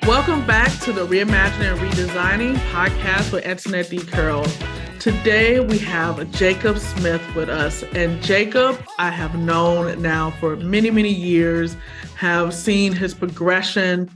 Welcome back to the Reimagining and Redesigning podcast with Antionette D. Carroll. Today we have Jacob Smith with us. And Jacob, I have known now for many, many years, have seen his progression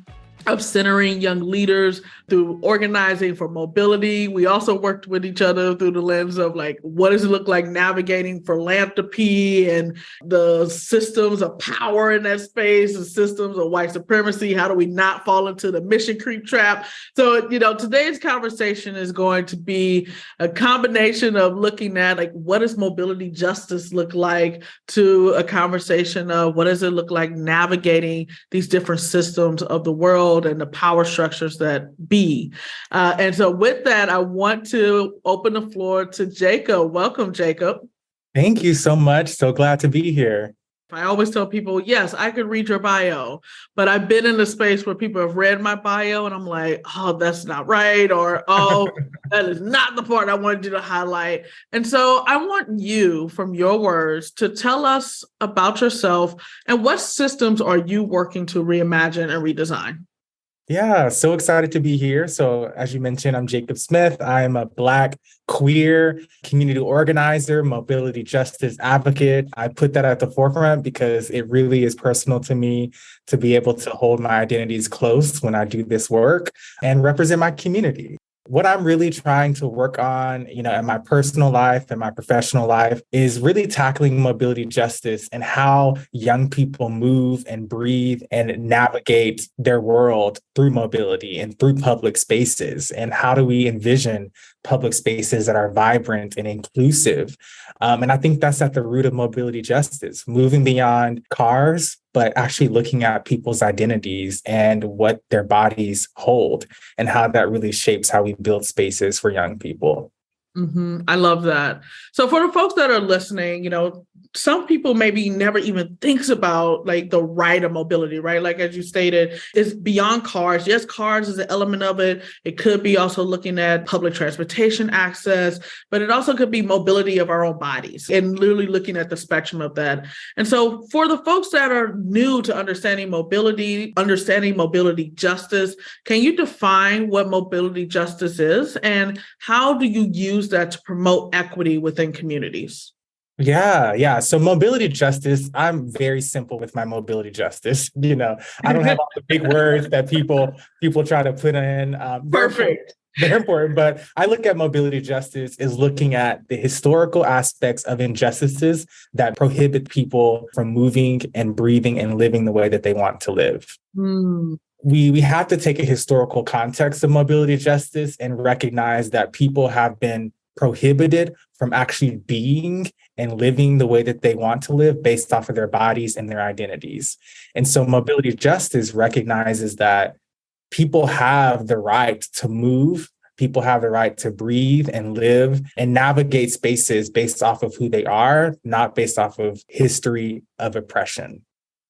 of centering young leaders through organizing for mobility. We also worked with each other through the lens of what does it look like navigating philanthropy and the systems of power in that space, the systems of white supremacy. How do we not fall into the mission creep trap? So, today's conversation is going to be a combination of looking at what does mobility justice look like, to a conversation of what does it look like navigating these different systems of the world and the power structures that be. And so with that, I want to open the floor to Jacob. Welcome, Jacob. Thank you so much. So glad to be here. I always tell people, yes, I could read your bio, but I've been in a space where people have read my bio and I'm like, oh, that's not right. Or, oh, that is not the part I wanted you to highlight. And so I want you, from your words, to tell us about yourself and what systems are you working to reimagine and redesign? Yeah, so excited to be here. So as you mentioned, I'm Jacob Smith. I'm a Black, queer community organizer, mobility justice advocate. I put that at the forefront because it really is personal to me to be able to hold my identities close when I do this work and represent my community. What I'm really trying to work on, in my personal life and my professional life is really tackling mobility justice and how young people move and breathe and navigate their world through mobility and through public spaces. And how do we envision public spaces that are vibrant and inclusive? And I think that's at the root of mobility justice, moving beyond cars, but actually looking at people's identities and what their bodies hold and how that really shapes how we build spaces for young people. Mm-hmm. I love that. So for the folks that are listening, some people maybe never even thinks about the right of mobility, right? Like, as you stated, it's beyond cars. Yes, cars is an element of it. It could be also looking at public transportation access, but it also could be mobility of our own bodies and literally looking at the spectrum of that. And so for the folks that are new to understanding mobility justice, can you define what mobility justice is and how do you use that to promote equity within communities? Yeah. So mobility justice, I'm very simple with my mobility justice. I don't have all the big words that people try to put in. Perfect. They're important, but I look at mobility justice as looking at the historical aspects of injustices that prohibit people from moving and breathing and living the way that they want to live. We have to take a historical context of mobility justice and recognize that people have been prohibited from actually being and living the way that they want to live based off of their bodies and their identities. And so mobility justice recognizes that people have the right to move, people have the right to breathe and live and navigate spaces based off of who they are, not based off of history of oppression.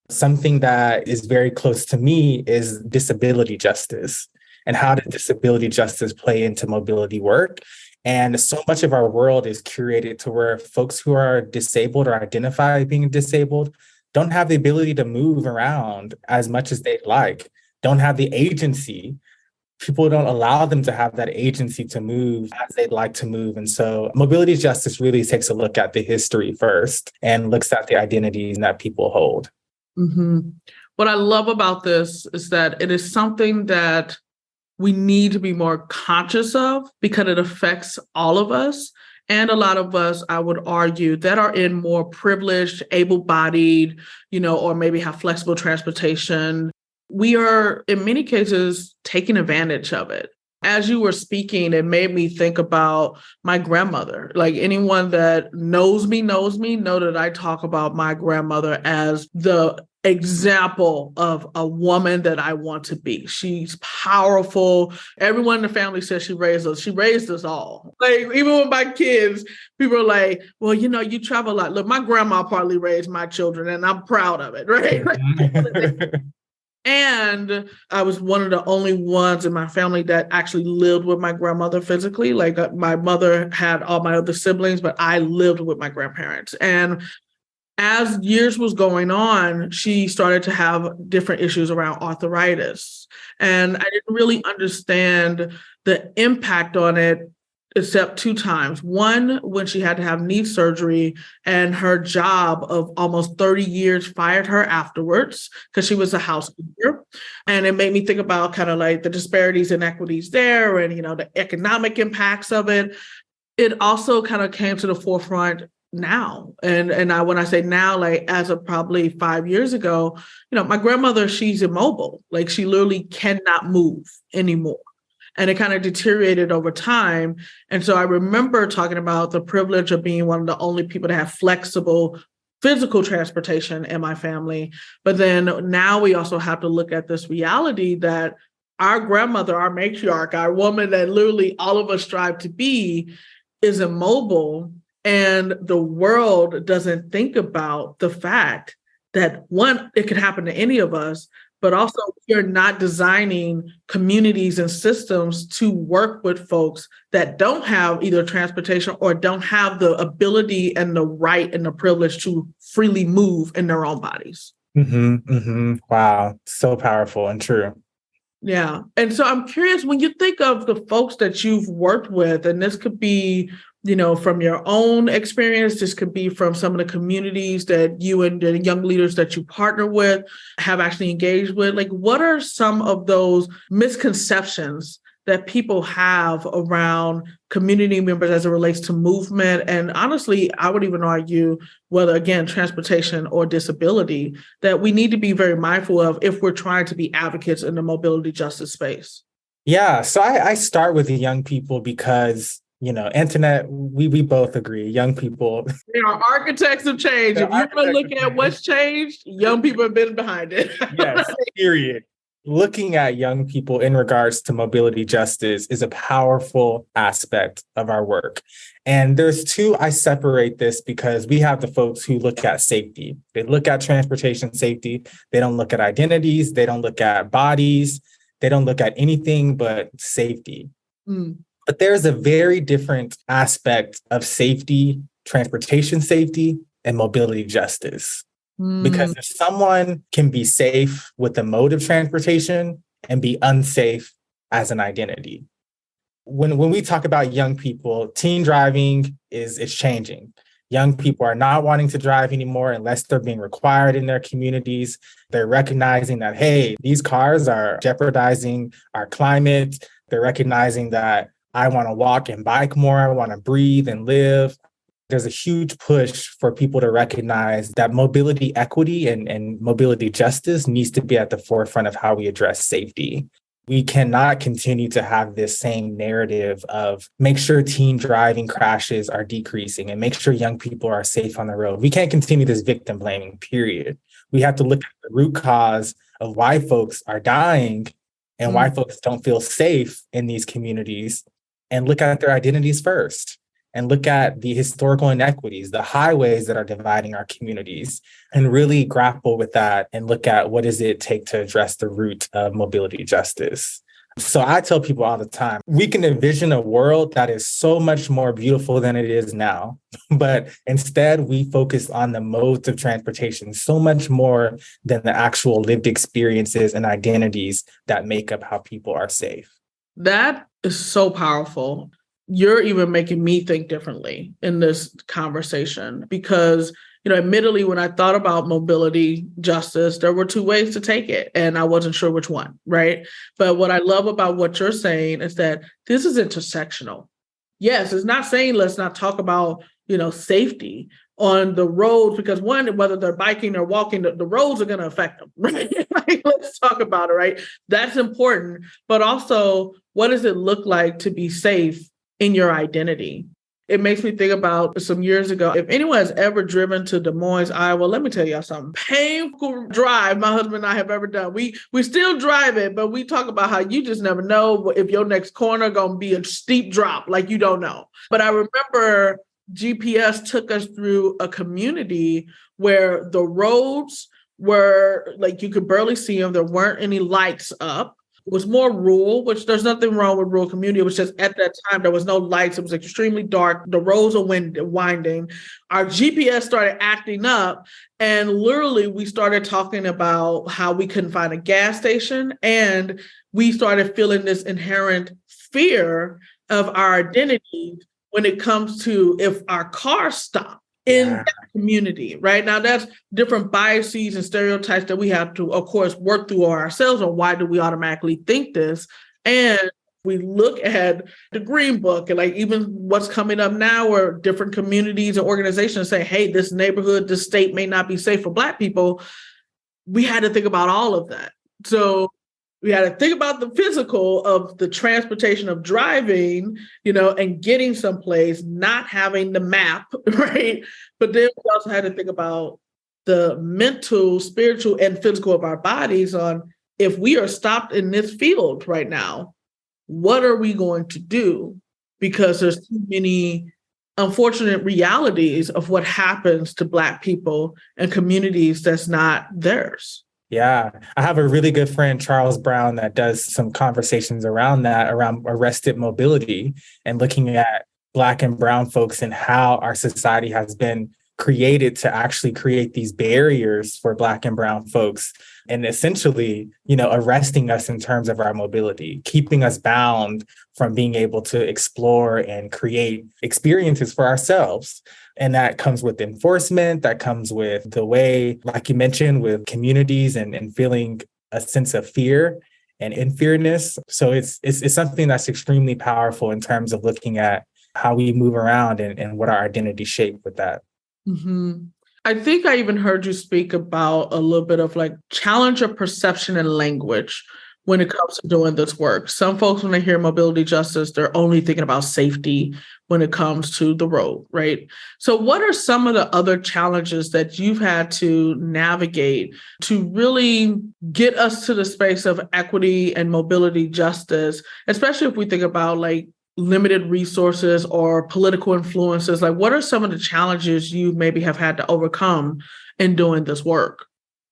Something that is very close to me is disability justice. And how does disability justice play into mobility work? And so much of our world is curated to where folks who are disabled or identify as being disabled don't have the ability to move around as much as they'd like, don't have the agency. People don't allow them to have that agency to move as they'd like to move. And so mobility justice really takes a look at the history first and looks at the identities that people hold. Mm-hmm. What I love about this is that it is something that we need to be more conscious of because it affects all of us. And a lot of us, I would argue, that are in more privileged, able-bodied, or maybe have flexible transportation. We are, in many cases, taking advantage of it. As you were speaking, it made me think about my grandmother. Like, anyone that knows me know that I talk about my grandmother as the example of a woman that I want to be. She's powerful. Everyone in the family says she raised us. She raised us all. Even with my kids, people are like, well, you travel a lot. Look, my grandma partly raised my children and I'm proud of it, right? And I was one of the only ones in my family that actually lived with my grandmother physically. My mother had all my other siblings, but I lived with my grandparents. And as years was going on, she started to have different issues around arthritis. And I didn't really understand the impact on it except two times. One, when she had to have knee surgery and her job of almost 30 years fired her afterwards because she was a housekeeper. And it made me think about kind of like the disparities and equities there and, the economic impacts of it. It also kind of came to the forefront now. When I say now, like as of probably 5 years ago, my grandmother, she's immobile. Like she literally cannot move anymore. And it kind of deteriorated over time. And so I remember talking about the privilege of being one of the only people to have flexible physical transportation in my family. But then now we also have to look at this reality that our grandmother, our matriarch, our woman that literally all of us strive to be is immobile. And the world doesn't think about the fact that one, it could happen to any of us, but also you're not designing communities and systems to work with folks that don't have either transportation or don't have the ability and the right and the privilege to freely move in their own bodies. Wow. So powerful and true. Yeah. And so I'm curious, when you think of the folks that you've worked with, and this could be from your own experience, this could be from some of the communities that you and the young leaders that you partner with have actually engaged with. Like, what are some of those misconceptions that people have around community members as it relates to movement? And honestly, I would even argue whether, again, transportation or disability, that we need to be very mindful of if we're trying to be advocates in the mobility justice space. Yeah. So I start with the young people because Antionette, we both agree, young people. They are architects of change. If you want to look at what's changed, young people have been behind it. Yes, period. Looking at young people in regards to mobility justice is a powerful aspect of our work. And there's two, I separate this because we have the folks who look at safety. They look at transportation safety. They don't look at identities. They don't look at bodies. They don't look at anything but safety. But there's a very different aspect of safety, transportation safety, and mobility justice. Because if someone can be safe with the mode of transportation and be unsafe as an identity. When we talk about young people, teen driving is changing. Young people are not wanting to drive anymore unless they're being required in their communities. They're recognizing that, hey, these cars are jeopardizing our climate. They're recognizing that I want to walk and bike more. I want to breathe and live. There's a huge push for people to recognize that mobility equity and mobility justice needs to be at the forefront of how we address safety. We cannot continue to have this same narrative of make sure teen driving crashes are decreasing and make sure young people are safe on the road. We can't continue this victim blaming, period. We have to look at the root cause of why folks are dying and why folks don't feel safe in these communities, and look at their identities first, and look at the historical inequities, the highways that are dividing our communities, and really grapple with that and look at what does it take to address the root of mobility justice. So I tell people all the time, we can envision a world that is so much more beautiful than it is now, but instead we focus on the modes of transportation so much more than the actual lived experiences and identities that make up how people are safe. That is so powerful. You're even making me think differently in this conversation because, admittedly, when I thought about mobility justice, there were two ways to take it, and I wasn't sure which one, right? But what I love about what you're saying is that this is intersectional. Yes, it's not saying let's not talk about, safety on the roads, because one, whether they're biking or walking, the roads are going to affect them, right? Like, let's talk about it, right? That's important. But also, what does it look like to be safe in your identity? It makes me think about some years ago. If anyone has ever driven to Des Moines, Iowa, let me tell y'all something. Painful drive my husband and I have ever done. We still drive it, but we talk about how you just never know if your next corner going to be a steep drop, like you don't know. But I remember GPS took us through a community where the roads were like, you could barely see them. There weren't any lights up. It was more rural, which there's nothing wrong with rural community. It was just at that time, there was no lights. It was extremely dark. The roads are winding. Our GPS started acting up. And literally, we started talking about how we couldn't find a gas station. And we started feeling this inherent fear of our identity when it comes to if our car stopped in that community, right? Now, that's different biases and stereotypes that we have to, of course, work through ourselves on why do we automatically think this. And we look at the Green Book and like even what's coming up now where different communities and organizations say, hey, this neighborhood, this state may not be safe for Black people. We had to think about all of that. So we had to think about the physical of the transportation of driving, and getting someplace, not having the map, right? But then we also had to think about the mental, spiritual, and physical of our bodies on if we are stopped in this field right now, what are we going to do? Because there's too many unfortunate realities of what happens to Black people and communities that's not theirs. Yeah, I have a really good friend, Charles Brown, that does some conversations around that, around arrested mobility and looking at Black and brown folks and how our society has been created to actually create these barriers for Black and brown folks and essentially, arresting us in terms of our mobility, keeping us bound from being able to explore and create experiences for ourselves. And that comes with enforcement, that comes with the way, like you mentioned, with communities and feeling a sense of fear and inferiorness. So it's something that's extremely powerful in terms of looking at how we move around and what our identity shape with that. Mm-hmm. I think I even heard you speak about a little bit of like challenge of perception and language when it comes to doing this work. Some folks, when they hear mobility justice, they're only thinking about safety when it comes to the road, right? So what are some of the other challenges that you've had to navigate to really get us to the space of equity and mobility justice, especially if we think about like limited resources or political influences? Like, what are some of the challenges you maybe have had to overcome in doing this work?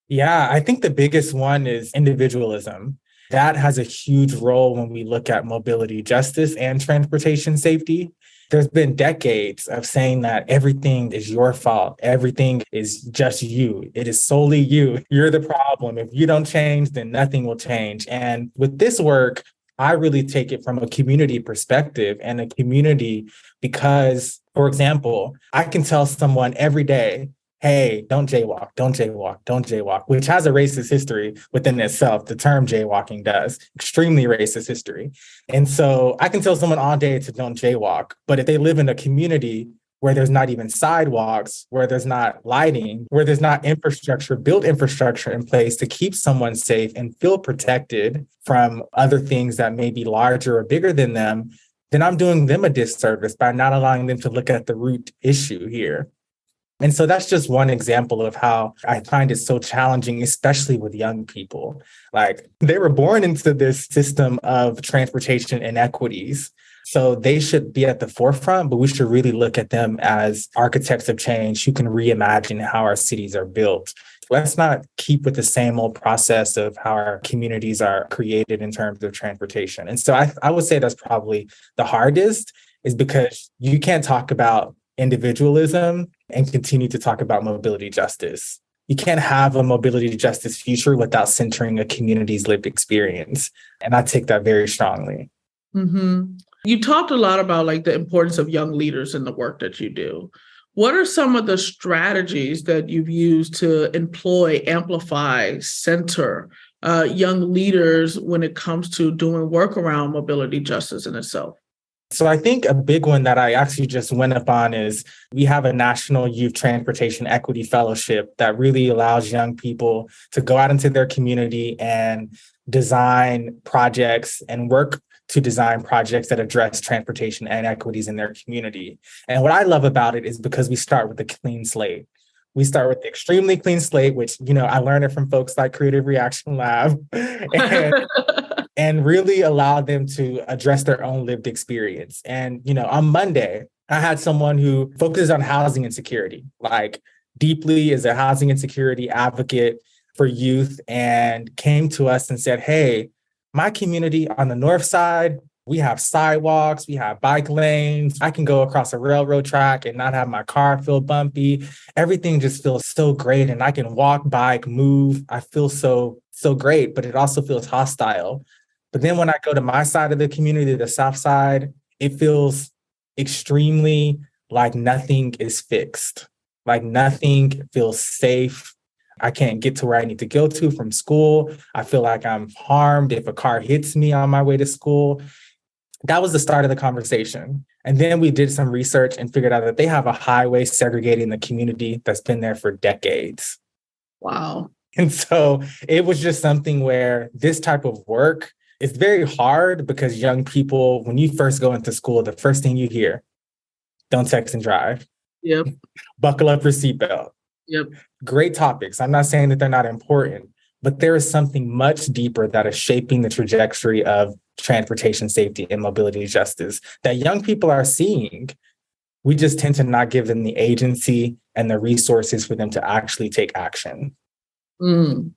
Yeah, I think the biggest one is individualism. That has a huge role when we look at mobility justice and transportation safety. There's been decades of saying that everything is your fault. Everything is just you. It is solely you. You're the problem. If you don't change, then nothing will change. And with this work, I really take it from a community perspective and a community because, for example, I can tell someone every day, hey, don't jaywalk, don't jaywalk, don't jaywalk, which has a racist history within itself. The term jaywalking does, extremely racist history. And so I can tell someone all day to don't jaywalk, but if they live in a community where there's not even sidewalks, where there's not lighting, where there's not built infrastructure in place to keep someone safe and feel protected from other things that may be larger or bigger than them, then I'm doing them a disservice by not allowing them to look at the root issue here. And so that's just one example of how I find it so challenging, especially with young people. Like they were born into this system of transportation inequities. So they should be at the forefront, but we should really look at them as architects of change who can reimagine how our cities are built. Let's not keep with the same old process of how our communities are created in terms of transportation. And so I would say that's probably the hardest, is because you can't talk about individualism and continue to talk about mobility justice. You can't have a mobility justice future without centering a community's lived experience. And I take that very strongly. Mm-hmm. You talked a lot about like the importance of young leaders in the work that you do. What are some of the strategies that you've used to employ, amplify, center young leaders when it comes to doing work around mobility justice in itself? So I think a big one that I actually just went up on is we have a National Youth Transportation Equity Fellowship that really allows young people to go out into their community and design projects and work to design projects that address transportation inequities in their community. And what I love about it is because we start with a clean slate. We start with the extremely clean slate, which, I learned it from folks like Creative Reaction Lab. And really allow them to address their own lived experience. And, on Monday, I had someone who focuses on housing insecurity, like deeply is a housing insecurity advocate for youth, and came to us and said, hey, My community on the north side, we have sidewalks, we have bike lanes. I can go across a railroad track and not have my car feel bumpy. Everything just feels so great. And I can walk, bike, move. I feel so great, but it also feels hostile. But then when I go to my side of the community, the south side, it feels extremely like nothing is fixed. Like nothing feels safe. I can't get to where I need to go to from school. I feel like I'm harmed if a car hits me on my way to school. That was the start of the conversation. And then we did some research and figured out that they have a highway segregating the community that's been there for decades. Wow. And so it was just something where this type of work is very hard because young people, when you first go into school, the first thing you hear, don't text and drive. Yep. Buckle up your seatbelt. Yep. Great topics. I'm not saying that they're not important, but there is something much deeper that is shaping the trajectory of transportation safety and mobility justice that young people are seeing. We just tend to not give them the agency and the resources for them to actually take action. Mm.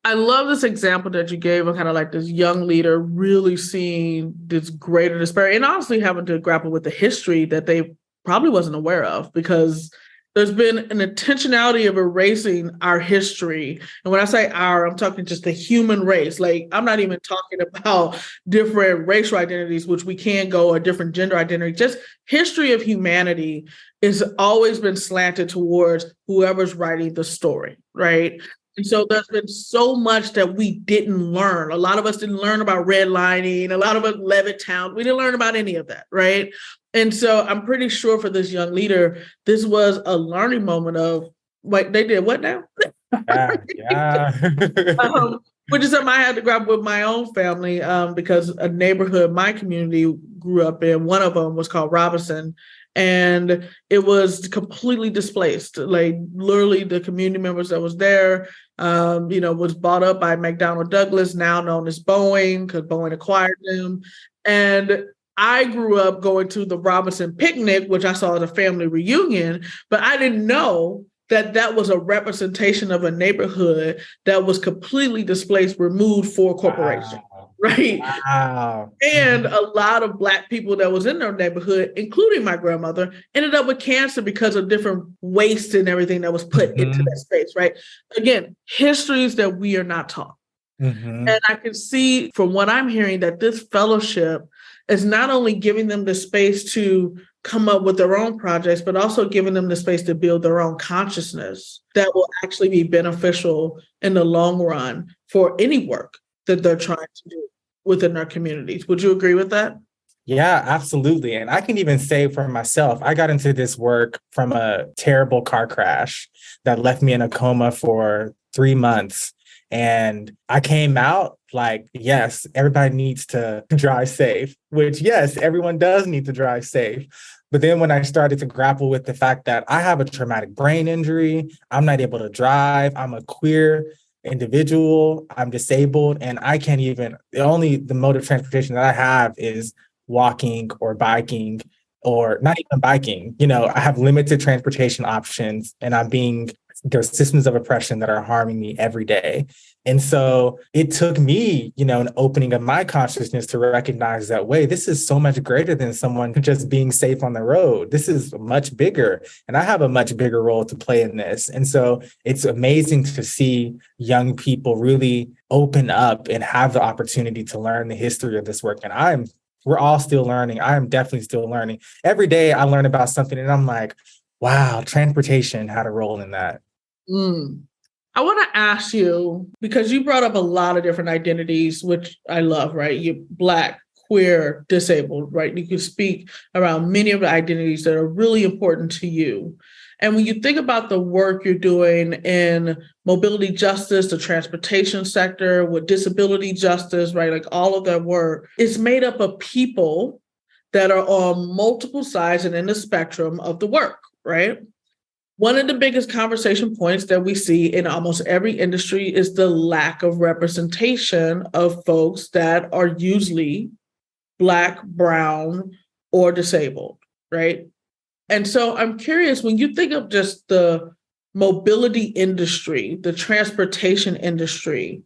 I love this example that you gave of kind of like this young leader really seeing this greater disparity and honestly having to grapple with the history that they probably wasn't aware of, because there's been an intentionality of erasing our history. And when I say our, I'm talking just the human race. Like, I'm not even talking about different racial identities, which we can go, or different gender identity. Just history of humanity has always been slanted towards whoever's writing the story, right? And so there's been so much that we didn't learn. A lot of us didn't learn about redlining. A lot of us Levittown. We didn't learn about any of that, right? And so I'm pretty sure for this young leader, this was a learning moment of, wait, they did what now? Yeah. Which is something I had to grapple with my own family, because a neighborhood my community grew up in, one of them was called Robinson. And it was completely displaced. Like literally the community members that was there, was bought up by McDonnell Douglas, now known as Boeing, because Boeing acquired them. And I grew up going to the Robinson picnic, which I saw as a family reunion, but I didn't know that that was a representation of a neighborhood that was completely displaced, removed for corporation. Wow. Right. Wow. And a lot of Black people that was in their neighborhood, including my grandmother, ended up with cancer because of different waste and everything that was put into that space, right? Again, histories that we are not taught. And I can see from what I'm hearing that this fellowship is not only giving them the space to come up with their own projects, but also giving them the space to build their own consciousness that will actually be beneficial in the long run for any work that they're trying to do within their communities. Would you agree with that? Yeah, absolutely. And I can even say for myself, I got into this work from a terrible car crash that left me in a coma for 3 months. And I came out like, yes, everybody needs to drive safe, which, yes, everyone does need to drive safe. But then when I started to grapple with the fact that I have a traumatic brain injury, I'm not able to drive, I'm a queer individual, I'm disabled, and I can't even, the mode of transportation that I have is walking or biking, or not even biking. I have limited transportation options, and there's systems of oppression that are harming me every day. And so it took me, an opening of my consciousness to recognize that, wait, this is so much greater than someone just being safe on the road. This is much bigger. And I have a much bigger role to play in this. And so it's amazing to see young people really open up and have the opportunity to learn the history of this work. And we're all still learning. I am definitely still learning. Every day I learn about something and I'm like, wow, transportation had a role in that. I want to ask you, because you brought up a lot of different identities, which I love, right? You're Black, queer, disabled, right? You can speak around many of the identities that are really important to you. And when you think about the work you're doing in mobility justice, the transportation sector, with disability justice, right? Like all of that work, it's made up of people that are on multiple sides and in the spectrum of the work, right? One of the biggest conversation points that we see in almost every industry is the lack of representation of folks that are usually Black, brown, or disabled, right? And so I'm curious, when you think of just the mobility industry, the transportation industry,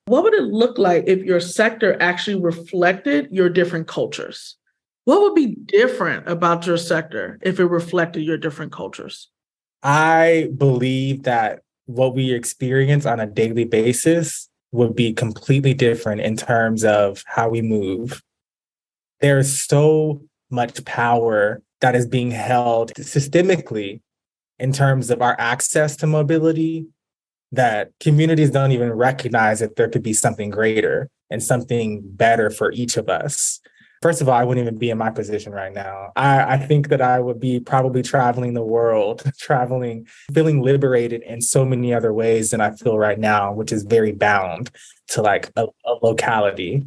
What would it look like if your sector actually reflected your different cultures? What would be different about your sector if it reflected your different cultures? I believe that what we experience on a daily basis would be completely different in terms of how we move. There's so much power that is being held systemically in terms of our access to mobility that communities don't even recognize that there could be something greater and something better for each of us. First of all, I wouldn't even be in my position right now. I think that I would be probably traveling the world, feeling liberated in so many other ways than I feel right now, which is very bound to like a locality.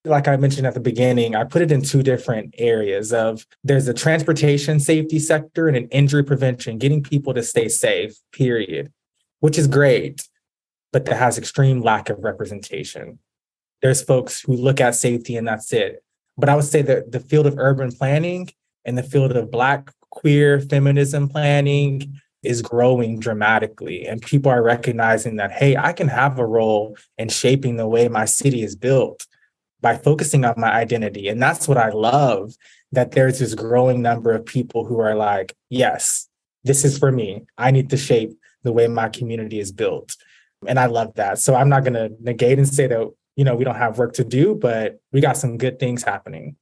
Like I mentioned at the beginning, I put it in two different areas of there's a transportation safety sector and an injury prevention, getting people to stay safe, period, which is great, but that has extreme lack of representation. There's folks who look at safety and that's it. But I would say that the field of urban planning and the field of Black, queer, feminism planning is growing dramatically. And people are recognizing that, hey, I can have a role in shaping the way my city is built by focusing on my identity. And that's what I love, that there's this growing number of people who are like, yes, this is for me. I need to shape the way my community is built. And I love that. So I'm not going to negate and say that, we don't have work to do, but we got some good things happening.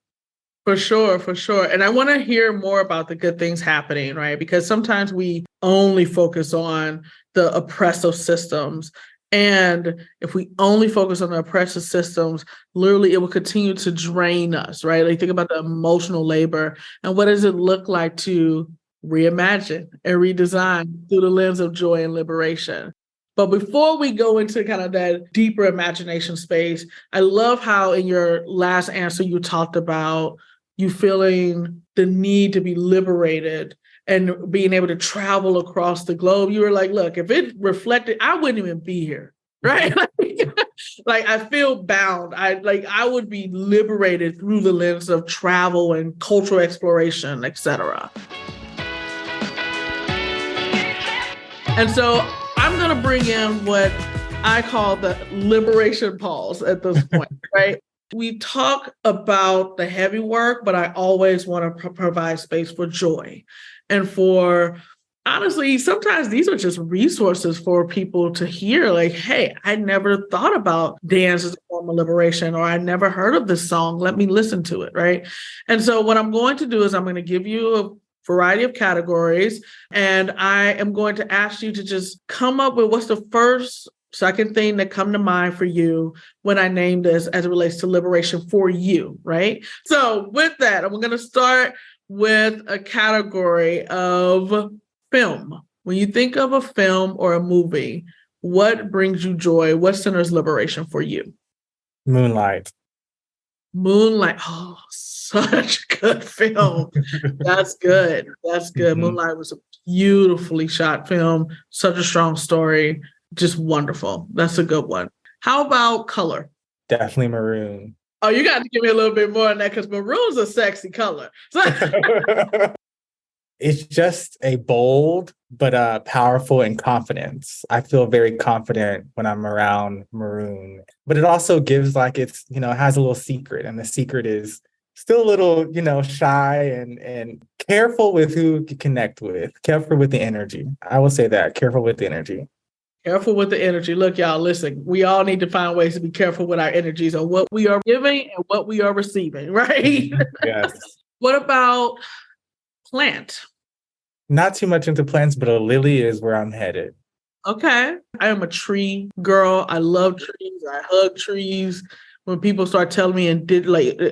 For sure, for sure. And I want to hear more about the good things happening, right? Because sometimes we only focus on the oppressive systems. And if we only focus on the oppressive systems, literally it will continue to drain us, right? Like think about the emotional labor and what does it look like to reimagine and redesign through the lens of joy and liberation. But before we go into kind of that deeper imagination space, I love how in your last answer you talked about you feeling the need to be liberated and being able to travel across the globe. You were like, look, if it reflected, I wouldn't even be here, right? Like I feel bound. I would be liberated through the lens of travel and cultural exploration, etc. And so I'm going to bring in what I call the liberation pause at this point, right? We talk about the heavy work, but I always want to provide space for joy. And for, honestly, sometimes these are just resources for people to hear, like, hey, I never thought about dance as a form of liberation, or I never heard of this song. Let me listen to it, right? And so what I'm going to do is I'm going to give you a variety of categories, and I am going to ask you to just come up with what's the first, second thing that come to mind for you when I name this as it relates to liberation for you, right? So with that, I'm going to start with a category of film. When you think of a film or a movie, what brings you joy? What centers liberation for you? Moonlight. Moonlight. Oh, such a good film. That's good. That's good. Mm-hmm. Moonlight was a beautifully shot film, such a strong story, just wonderful. That's a good one. How about color? Definitely maroon. Oh, you got to give me a little bit more on that because maroon's a sexy color. It's just a bold, but powerful and confident. I feel very confident when I'm around maroon, but it also gives like it's, it has a little secret, and the secret is still a little, shy and careful with who you connect with, careful with the energy. I will say that, careful with the energy. Careful with the energy. Look, y'all, listen, we all need to find ways to be careful with our energies on what we are giving and what we are receiving, right? Yes. What about plant? Not too much into plants, but a lily is where I'm headed. Okay. I am a tree girl. I love trees. I hug trees. When people start telling me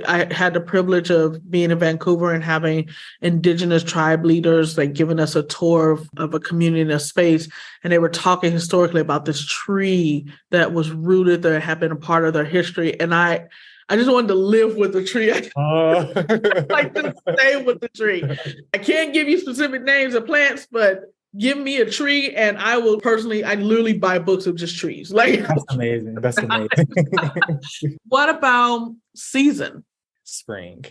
I had the privilege of being in Vancouver and having Indigenous tribe leaders like giving us a tour of a community in a space. And they were talking historically about this tree that was rooted there, had been a part of their history. And I just wanted to live with the tree. Like to stay with the tree. I can't give you specific names of plants, but give me a tree and I will I literally buy books of just trees. Like that's amazing. That's amazing. What about season? Spring.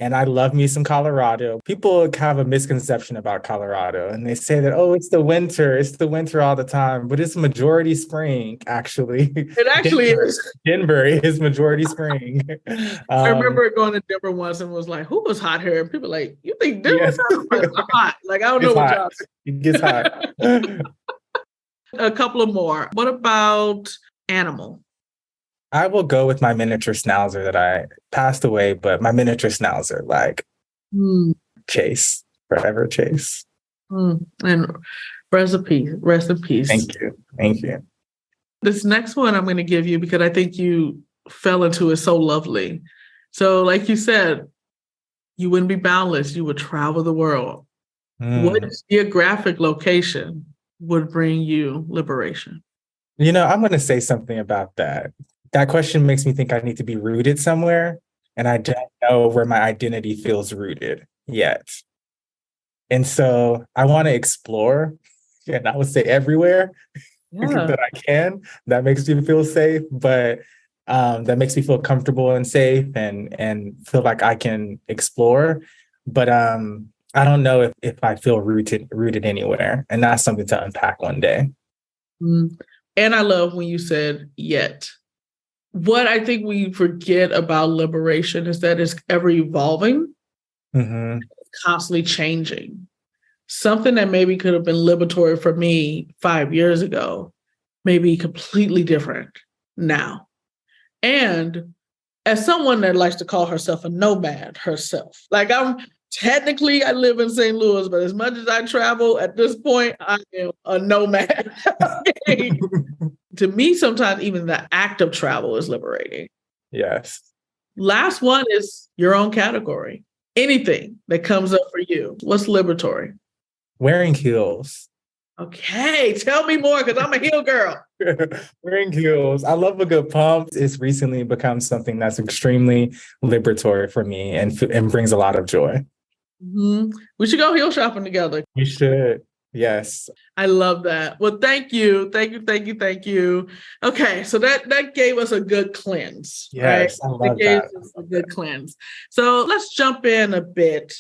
And I love me some Colorado. People have a misconception about Colorado and they say that, oh, it's the winter. It's the winter all the time, but it's majority spring, actually. It actually is. Denver is majority spring. I remember going to Denver once and was like, who was hot here? And people like, you think Denver's hot? Like, I don't know what y'all say. It gets hot. A couple of more. What about animal? I will go with my miniature schnauzer that I passed away, but my miniature schnauzer, like Chase, forever Chase. And rest in peace. Thank you. Thank you. This next one I'm going to give you because I think you fell into it so lovely. So like you said, you wouldn't be boundless. You would travel the world. What geographic location would bring you liberation? You know, I'm going to say something about that. That question makes me think I need to be rooted somewhere, and I don't know where my identity feels rooted yet. And so I want to explore, and I would say everywhere that I can. That makes me feel safe, but that makes me feel comfortable and safe and feel like I can explore. But I don't know if I feel rooted anywhere, and that's something to unpack one day. And I love when you said yet. What I think we forget about liberation is that it's ever evolving, constantly changing. Something that maybe could have been liberatory for me 5 years ago may be completely different now. And as someone that likes to call herself a nomad herself, like I live in St. Louis, but as much as I travel at this point, I am a nomad. To me, sometimes even the act of travel is liberating. Yes. Last one is your own category. Anything that comes up for you. What's liberatory? Wearing heels. Okay, tell me more because I'm a heel girl. Wearing heels. I love a good pump. It's recently become something that's extremely liberatory for me and brings a lot of joy. We should go heel shopping together. We should. Yes. I love that. Well, thank you. Okay, so that gave us a good cleanse. Yes, right? I love that. Gave us a good cleanse. So let's jump in a bit.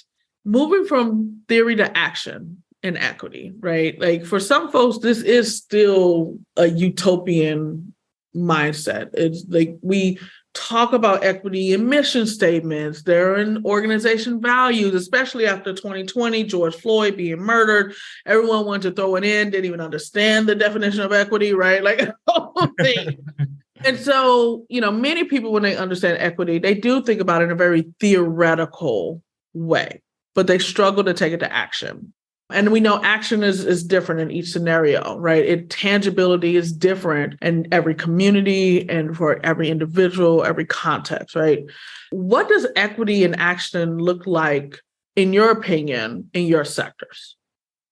Moving from theory to action in equity, right? Like for some folks, this is still a utopian mindset. It's like we talk about equity in mission statements. They're in organization values, especially after 2020, George Floyd being murdered. Everyone wanted to throw it in, didn't even understand the definition of equity, right? Like the whole thing. And so, many people, when they understand equity, they do think about it in a very theoretical way, but they struggle to take it to action. And we know action is different in each scenario, right? Tangibility is different in every community and for every individual, every context, right? What does equity in action look like, in your opinion, in your sectors?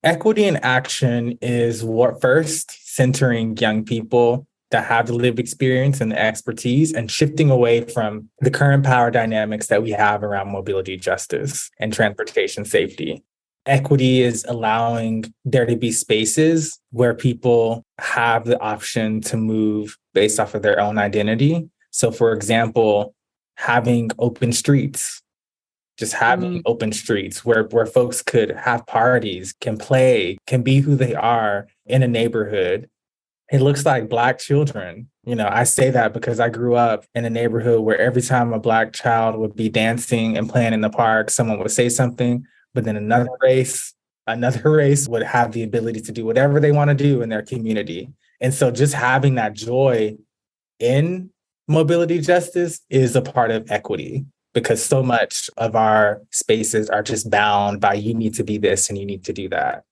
Equity in action is first centering young people that have the lived experience and the expertise and shifting away from the current power dynamics that we have around mobility justice and transportation safety. Equity is allowing there to be spaces where people have the option to move based off of their own identity. So, for example, having open streets, just having open streets where folks could have parties, can play, can be who they are in a neighborhood. It looks like Black children. I say that because I grew up in a neighborhood where every time a Black child would be dancing and playing in the park, someone would say something. But then another race would have the ability to do whatever they want to do in their community. And so just having that joy in mobility justice is a part of equity, because so much of our spaces are just bound by you need to be this and you need to do that.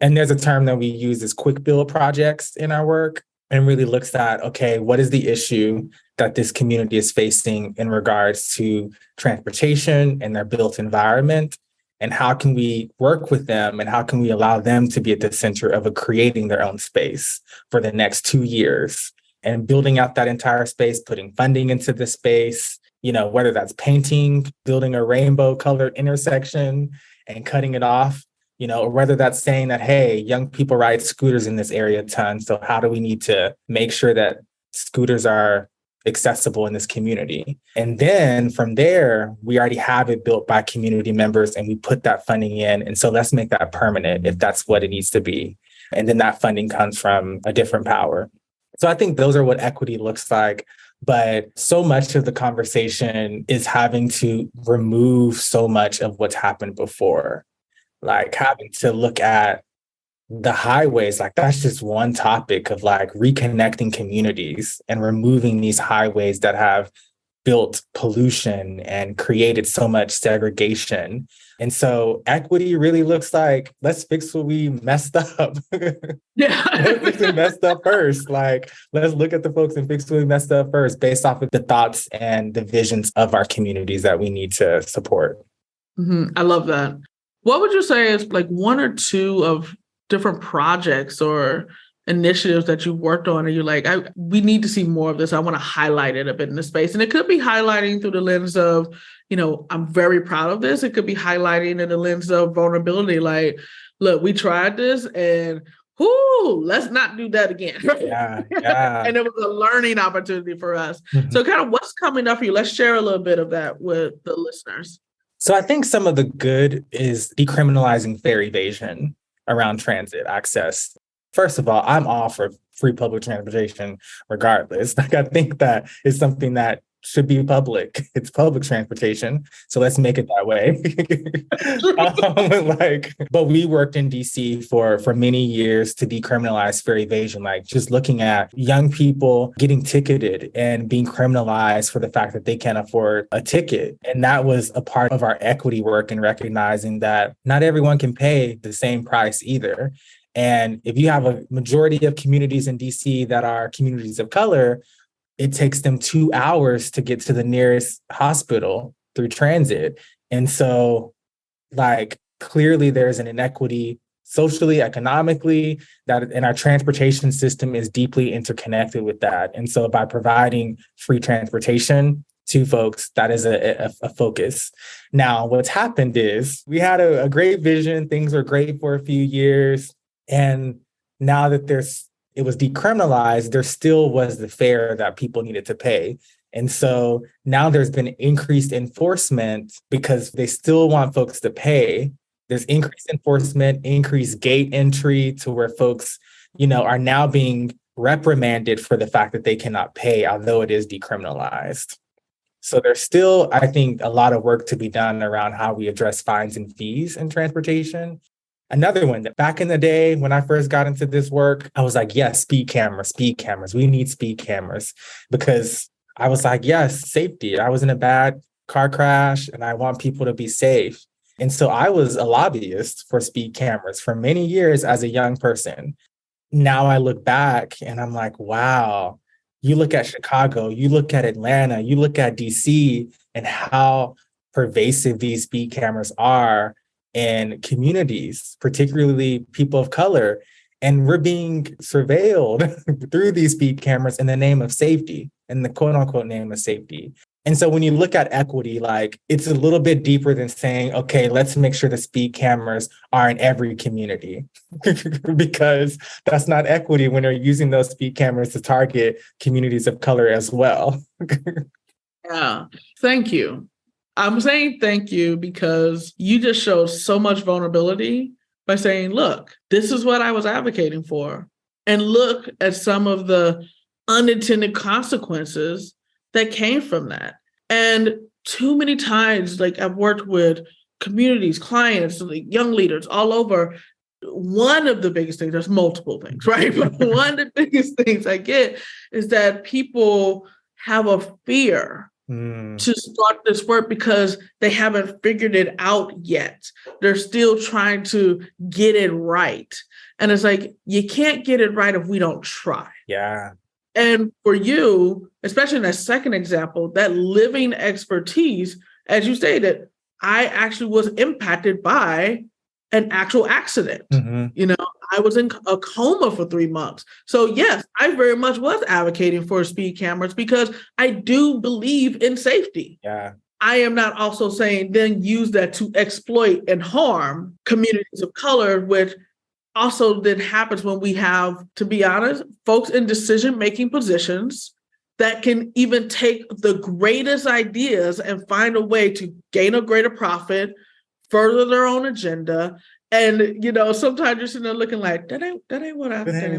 And there's a term that we use as quick build projects in our work, and really looks at, okay, what is the issue that this community is facing in regards to transportation and their built environment? And how can we work with them, and how can we allow them to be at the center of creating their own space for the next 2 years and building out that entire space, putting funding into the space, whether that's painting, building a rainbow colored intersection and cutting it off, or whether that's saying that, hey, young people ride scooters in this area a ton. So how do we need to make sure that scooters are accessible in this community. And then from there, we already have it built by community members and we put that funding in. And so let's make that permanent if that's what it needs to be. And then that funding comes from a different power. So I think those are what equity looks like. But so much of the conversation is having to remove so much of what's happened before, like having to look at the highways. Like that's just one topic of like reconnecting communities and removing these highways that have built pollution and created so much segregation. And so equity really looks like, let's fix what we messed up. Yeah. Let's fix what we messed up first. Like, let's look at the folks and fix what we messed up first based off of the thoughts and the visions of our communities that we need to support. Mm-hmm. I love that. What would you say is like one or two of different projects or initiatives that you've worked on and you're like, we need to see more of this. I want to highlight it a bit in the space. And it could be highlighting through the lens of, I'm very proud of this. It could be highlighting in the lens of vulnerability. Like, look, we tried this and let's not do that again. Yeah. And it was a learning opportunity for us. Mm-hmm. So kind of what's coming up for you? Let's share a little bit of that with the listeners. So I think some of the good is decriminalizing fare evasion around transit access. First of all, I'm all for free public transportation regardless. Like I think that is something that should be public. It's public transportation. So let's make it that way. But we worked in DC for many years to decriminalize fare evasion, like just looking at young people getting ticketed and being criminalized for the fact that they can't afford a ticket. And that was a part of our equity work in recognizing that not everyone can pay the same price either. And if you have a majority of communities in DC that are communities of color, it takes them 2 hours to get to the nearest hospital through transit. And so, like, clearly there's an inequity socially, economically, and our transportation system is deeply interconnected with that. And so by providing free transportation to folks, that is a focus. Now, what's happened is we had a great vision. Things were great for a few years. And now that it was decriminalized, there still was the fare that people needed to pay. And so now there's been increased enforcement because they still want folks to pay. There's increased enforcement, increased gate entry to where folks, are now being reprimanded for the fact that they cannot pay, although it is decriminalized. So there's still, I think, a lot of work to be done around how we address fines and fees in transportation. Another one that back in the day when I first got into this work, I was like, yes, speed cameras. We need speed cameras because I was like, yes, safety. I was in a bad car crash and I want people to be safe. And so I was a lobbyist for speed cameras for many years as a young person. Now I look back and I'm like, wow, you look at Chicago, you look at Atlanta, you look at DC and how pervasive these speed cameras are in communities, particularly people of color. And we're being surveilled through these speed cameras in the name of safety, in the quote unquote name of safety. And so when you look at equity, like it's a little bit deeper than saying, okay, let's make sure the speed cameras are in every community because that's not equity when they're using those speed cameras to target communities of color as well. Yeah, thank you. I'm saying thank you because you just showed so much vulnerability by saying, look, this is what I was advocating for. And look at some of the unintended consequences that came from that. And too many times, like I've worked with communities, clients, like young leaders all over. One of the biggest things, there's multiple things, right? But one of the biggest things I get is that people have a fear to start this work because they haven't figured it out yet. They're still trying to get it right. And it's like, you can't get it right if we don't try. Yeah. And for you, especially in that second example, that living expertise, as you stated, I actually was impacted by an actual accident. Mm-hmm. I was in a coma for 3 months. So yes, I very much was advocating for speed cameras because I do believe in safety. Yeah. I am not also saying then use that to exploit and harm communities of color, which also then happens when we have, to be honest, folks in decision-making positions that can even take the greatest ideas and find a way to gain a greater profit, further their own agenda. And, sometimes you're sitting there looking like, that ain't what I said.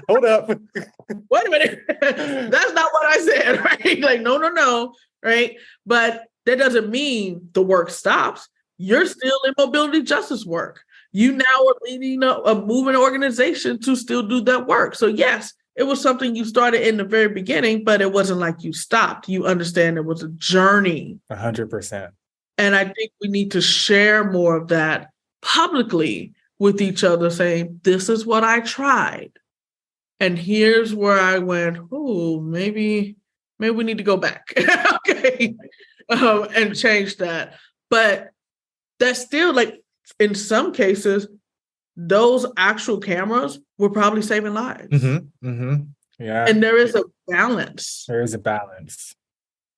Hold up. Wait a minute. That's not what I said, right? Like, no, right? But that doesn't mean the work stops. You're still in mobility justice work. You now are leading a movement organization to still do that work. So yes, it was something you started in the very beginning, but it wasn't like you stopped. You understand it was a journey. 100%. And I think we need to share more of that publicly with each other, saying, this is what I tried. And here's where I went, oh, maybe we need to go back. Okay. And change that. But that's still, like, in some cases, those actual cameras were probably saving lives. Mm-hmm, mm-hmm. Yeah. And there is a balance. There is a balance.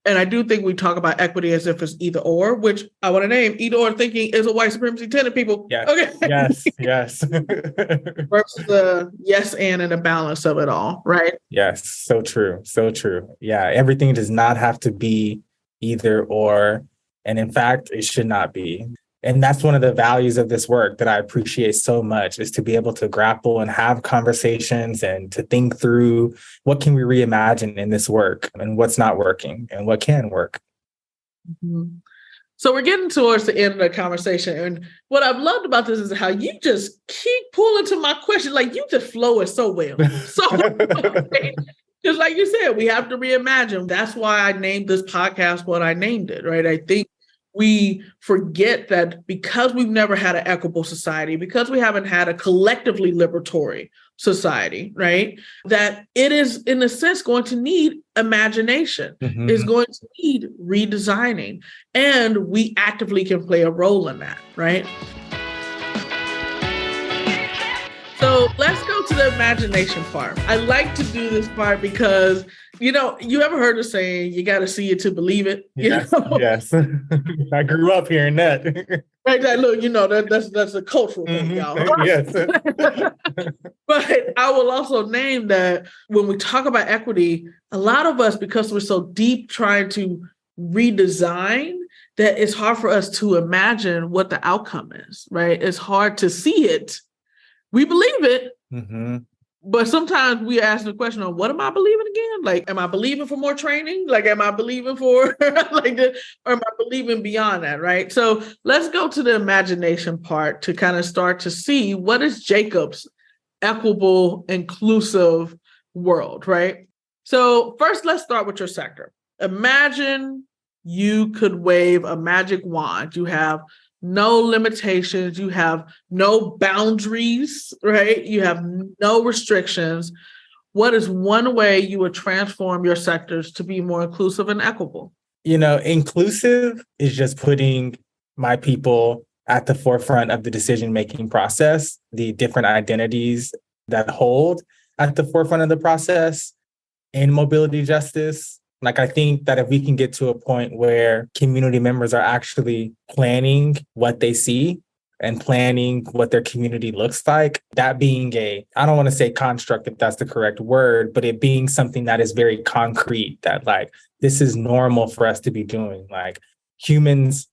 And I do think we talk about equity as if it's either or, which I want to name either or thinking is a white supremacy tenet, people. Yes. Okay. Yes. Versus the yes and a balance of it all, right? Yes. So true. So true. Yeah. Everything does not have to be either or. And in fact, it should not be. And that's one of the values of this work that I appreciate so much, is to be able to grapple and have conversations and to think through what can we reimagine in this work and what's not working and what can work. Mm-hmm. So we're getting towards the end of the conversation. And what I've loved about this is how you just keep pulling to my question. Like, you just flow it so well. So just like you said, we have to reimagine. That's why I named this podcast what I named it, right? I think we forget that because we've never had an equitable society, because we haven't had a collectively liberatory society, right? That it is, in a sense, going to need imagination, is going to need redesigning, and we actively can play a role in that, right? So let's go to the imagination part. I like to do this part because, you ever heard the saying, you got to see it to believe it? Yes. I grew up hearing that. Right, that's a cultural thing, y'all. Yes. But I will also name that when we talk about equity, a lot of us, because we're so deep trying to redesign, that it's hard for us to imagine what the outcome is, right? It's hard to see it. We believe it. Mm-hmm. But sometimes we ask the question of, what am I believing again? Like, am I believing for more training? Like, am I believing for like this? Or am I believing beyond that, right? So let's go to the imagination part to kind of start to see what is Jacob's equitable, inclusive world, right? So first, let's start with your sector. Imagine you could wave a magic wand. You have no limitations, you have no boundaries, right? You have no restrictions. What is one way you would transform your sectors to be more inclusive and equitable? Inclusive is just putting my people at the forefront of the decision-making process, the different identities that hold at the forefront of the process in mobility justice. Like, I think that if we can get to a point where community members are actually planning what they see and planning what their community looks like, that being I don't want to say construct if that's the correct word, but it being something that is very concrete, that like, this is normal for us to be doing, like humans,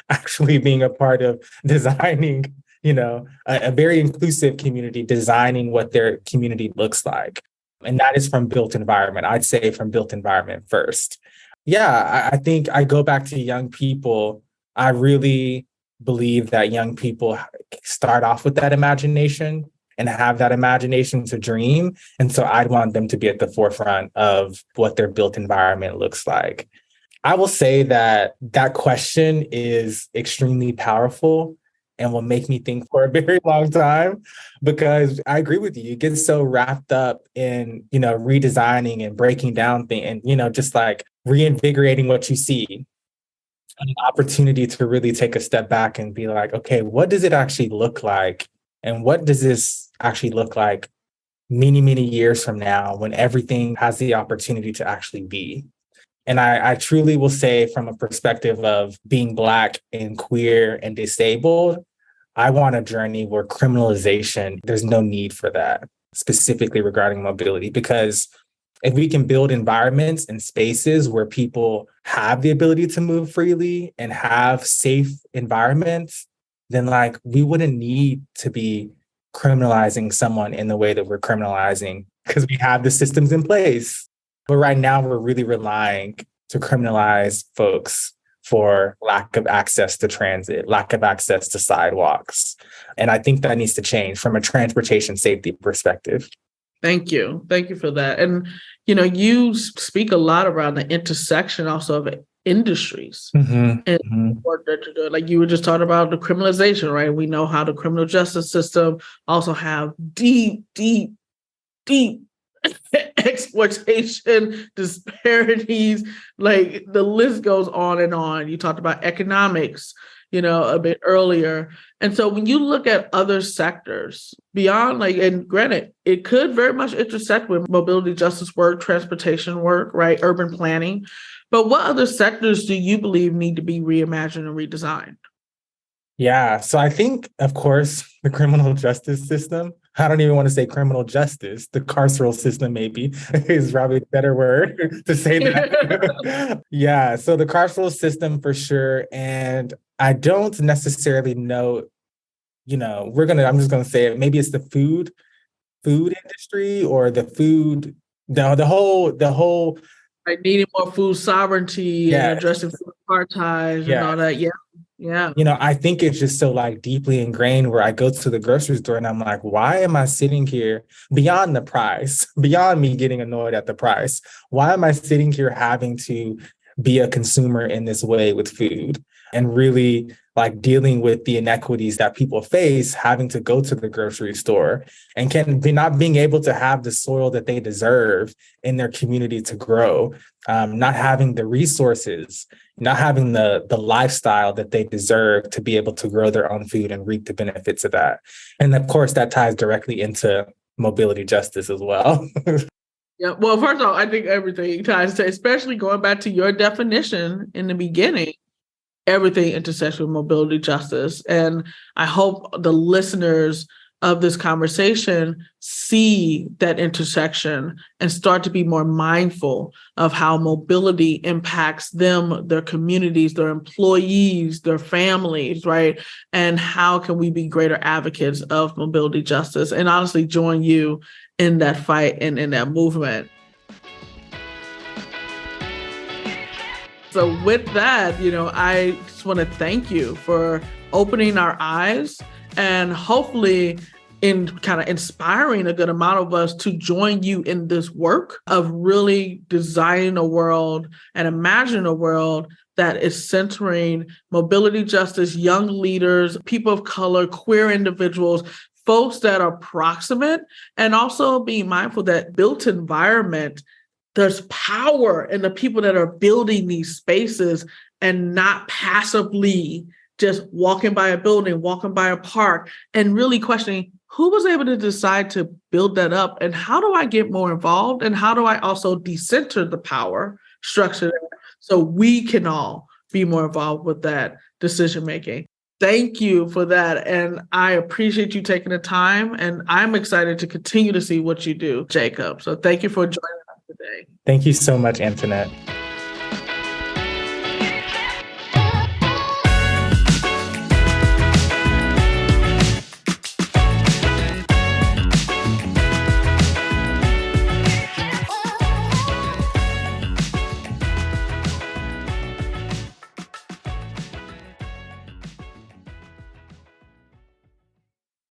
actually being a part of designing, a very inclusive community, designing what their community looks like. And that is from built environment. I'd say from built environment first. Yeah, I think I go back to young people. I really believe that young people start off with that imagination and have that imagination to dream. And so I'd want them to be at the forefront of what their built environment looks like. I will say that question is extremely powerful and will make me think for a very long time, because I agree with you. You get so wrapped up in, redesigning and breaking down things and, just like reinvigorating what you see. An opportunity to really take a step back and be like, okay, what does it actually look like? And what does this actually look like many, many years from now when everything has the opportunity to actually be? And I truly will say, from a perspective of being Black and queer and disabled, I want a journey where criminalization, there's no need for that. specifically regarding mobility, because if we can build environments and spaces where people have the ability to move freely and have safe environments, then like we wouldn't need to be criminalizing someone in the way that we're criminalizing because we have the systems in place. But right now we're really relying to criminalize folks for lack of access to transit, lack of access to sidewalks. And I think that needs to change from a transportation safety perspective. Thank you. Thank you for that. And, you speak a lot around the intersection also of industries and work that you're doing. Like you were just talking about the criminalization, right? We know how the criminal justice system also have deep exploitation, disparities, like the list goes on and on. You talked about economics, a bit earlier. And so when you look at other sectors beyond and granted, it could very much intersect with mobility justice work, transportation work, right? Urban planning. But what other sectors do you believe need to be reimagined and redesigned? Yeah. So I think, of course, the criminal justice system, I don't even want to say criminal justice, the carceral system maybe is probably a better word to say that. Yeah. So the carceral system for sure. And I don't necessarily know, I'm just going to say it. Maybe it's the food industry or the whole like needing more food sovereignty and addressing food apartheid and all that. Yeah. Yeah. I think it's just so deeply ingrained where I go to the grocery store and I'm like, why am I sitting here beyond the price, beyond me getting annoyed at the price? Why am I sitting here having to be a consumer in this way with food and really dealing with the inequities that people face having to go to the grocery store and not being able to have the soil that they deserve in their community to grow, not having the resources, not having the lifestyle that they deserve to be able to grow their own food and reap the benefits of that. And of course, that ties directly into mobility justice as well. Yeah. Well, first of all, I think everything ties to, especially going back to your definition in the beginning, everything intersects with mobility justice. And I hope the listeners of this conversation see that intersection and start to be more mindful of how mobility impacts them, their communities, their employees, their families, right? And how can we be greater advocates of mobility justice and honestly join you in that fight and in that movement. So with that, I just want to thank you for opening our eyes and hopefully in kind of inspiring a good amount of us to join you in this work of really designing a world and imagining a world that is centering mobility justice, young leaders, people of color, queer individuals, folks that are proximate, and also being mindful that built environment, there's power in the people that are building these spaces and not passively just walking by a building, walking by a park, and really questioning who was able to decide to build that up and how do I get more involved and how do I also decenter the power structure so we can all be more involved with that decision making. Thank you for that. And I appreciate you taking the time and I'm excited to continue to see what you do, Jacob. So thank you for joining us today. Thank you so much, Antionette.